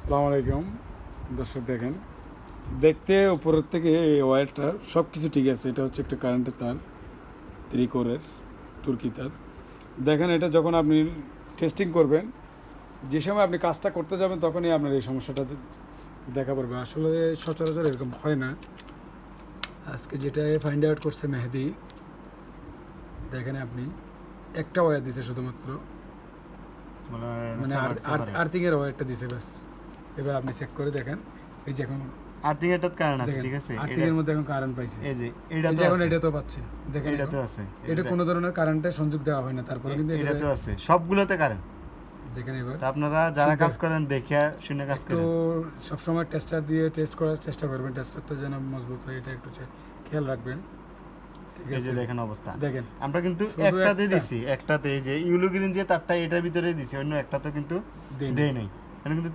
আসসালামু আলাইকুম দর্শক, দেখেন দেখতে উপরের থেকে এই ওয়্যারটা সব কিছু ঠিক আছে। এটা হচ্ছে একটা কারেন্টের তার, 3 কোরের তুর্কি তার। দেখেন, এটা যখন আপনি টেস্টিং করবেন, যে সময় আপনি কাজটা করতে যাবেন তখনই আপনার এই সমস্যাটা দেখা পড়বে। আসলে সচরাচর এরকম হয় না। আজকে যেটা ফাইন্ড আউট করছে মেহেদি, দেখেন আপনি একটা ওয়্যার দিছে শুধুমাত্র, মানে আর্থিংয়ের ওয়্যারটা দিছে ব্যাস। এবার আপনি চেক করে দেখেন, এই যে এখন আর্থিং এর কারেন্ট আছে, ঠিক আছে? আর্থিংয়ের মধ্যে এখন কারেন্ট পাইছে, এই যে এটা তো এখন আছে, এটা তো পাচ্ছে। দেখেন এটা তো আছে, এটা কোনো ধরনের কারেন্টের সংযোগ দেওয়া হয় না, তারপরে কিন্তু এটা তো আছে, সবগুলোতে কারেন্ট। দেখেন এবার তো আপনারা যারা কাজ করেন দেখে শুনে কাজ তো করেন। সবসময় টেস্টার দিয়ে টেস্ট করার চেষ্টা করবেন, টেস্টারটা যেন মজবুত হয় এটা একটু খেয়াল রাখবেন। ঠিক এই যে আছে, দেখেন অবস্থা, দেখেন আমরা কিন্তু শুধু একটাতে একটা। দিছি, একটাতে এই যে ইউলো গ্রিন যে তারটা এটার ভিতরে দিছি, অন্য একটা তো কিন্তু দেয়নি। দেই নাই, এখানে কিন্তু